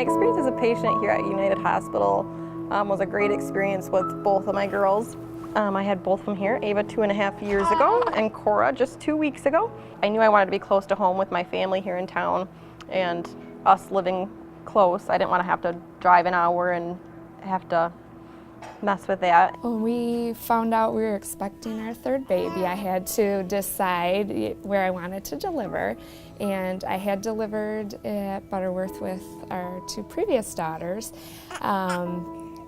experience as a patient here at United Hospital was a great experience with both of my girls. I had both of them here, Ava 2.5 years ago and Cora just 2 weeks ago. I knew I wanted to be close to home with my family here in town, and us living close, I didn't want to have to drive an hour and have to mess with that. When we found out we were expecting our third baby, I had to decide where I wanted to deliver, and I had delivered at Butterworth with our 2 previous daughters.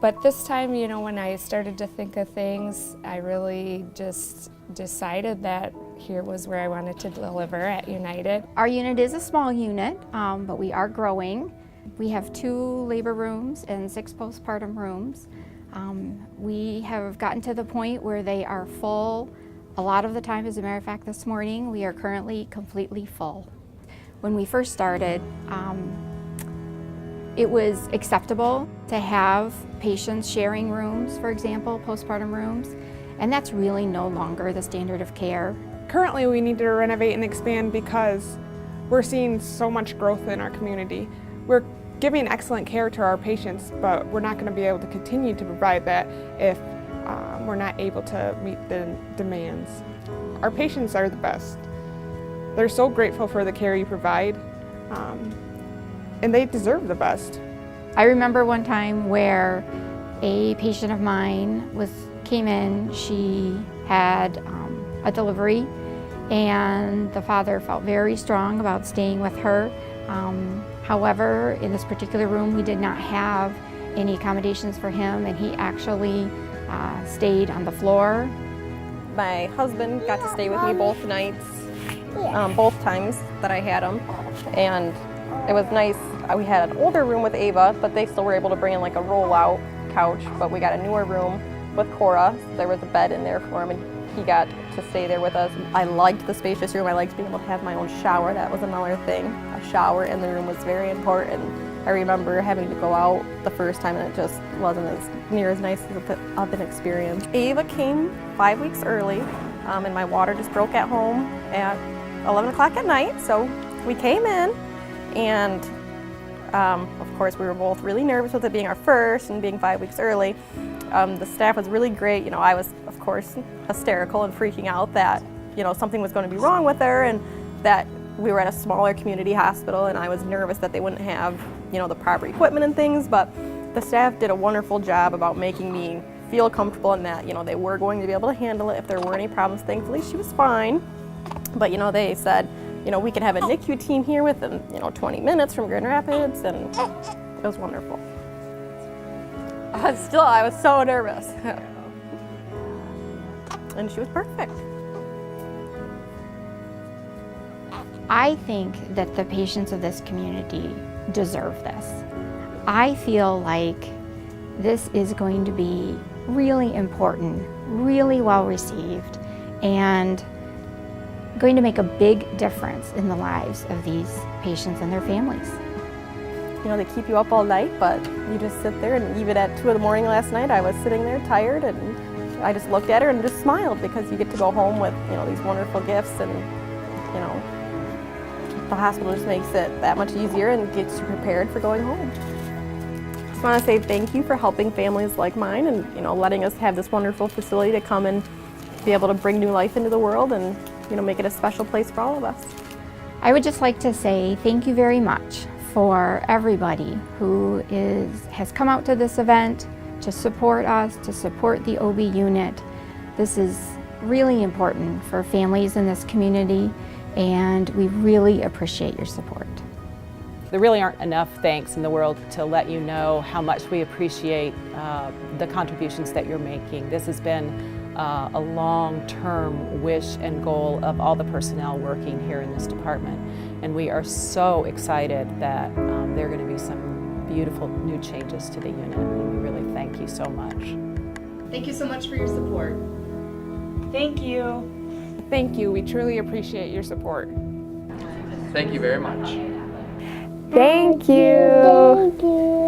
But this time, you know, when I started to think of things, I really just decided that here was where I wanted to deliver at United. Our unit is a small unit, but we are growing. We have 2 labor rooms and 6 postpartum rooms. We have gotten to the point where they are full a lot of the time. As a matter of fact, this morning we are currently completely full. When we first started, it was acceptable to have patients sharing rooms, for example, postpartum rooms, and that's really no longer the standard of care. Currently we need to renovate and expand because we're seeing so much growth in our community. We're giving excellent care to our patients, but we're not going to be able to continue to provide that if we're not able to meet the demands. Our patients are the best. They're so grateful for the care you provide, and they deserve the best. I remember one time where a patient of mine came in. She had a delivery, and the father felt very strong about staying with her. However, in this particular room, we did not have any accommodations for him, and he actually stayed on the floor. My husband got to stay with me both nights, both times that I had him, and it was nice. We had an older room with Ava, but they still were able to bring in like a roll-out couch, but we got a newer room with Cora. So there was a bed in there for him, and he got to stay there with us. I liked the spacious room. I liked being able to have my own shower. That was another thing. A shower in the room was very important. I remember having to go out the first time, and it just wasn't near as nice of an experience. Ava came 5 weeks early, and my water just broke at home at 11 o'clock at night. So we came in, and of course we were both really nervous with it being our first and being 5 weeks early. The staff was really great. You know, I was, of course, hysterical and freaking out that, you know, something was going to be wrong with her, and that we were at a smaller community hospital, and I was nervous that they wouldn't have, you know, the proper equipment and things, but the staff did a wonderful job about making me feel comfortable in that, you know, they were going to be able to handle it if there were any problems. Thankfully, she was fine, but, you know, they said, you know, we could have a NICU team here within, you know, 20 minutes from Grand Rapids, and it was wonderful. I was so nervous. And she was perfect. I think that the patients of this community deserve this. I feel like this is going to be really important, really well received, and going to make a big difference in the lives of these patients and their families. You know, they keep you up all night, but you just sit there, and even at 2 in the morning last night, I was sitting there tired, and I just looked at her and just smiled, because you get to go home with, you know, these wonderful gifts, and, you know, the hospital just makes it that much easier and gets you prepared for going home. I just want to say thank you for helping families like mine, and, you know, letting us have this wonderful facility to come and be able to bring new life into the world, and, you know, make it a special place for all of us. I would just like to say thank you very much for everybody who has come out to this event to support us, to support the OB unit. This is really important for families in this community, and we really appreciate your support. There really aren't enough thanks in the world to let you know how much we appreciate the contributions that you're making. This has been a long-term wish and goal of all the personnel working here in this department, and we are so excited that there are going to be some beautiful new changes to the unit, and we really thank you so much. Thank you so much for your support. Thank you. Thank you. We truly appreciate your support. Thank you very much. Thank you. Thank you.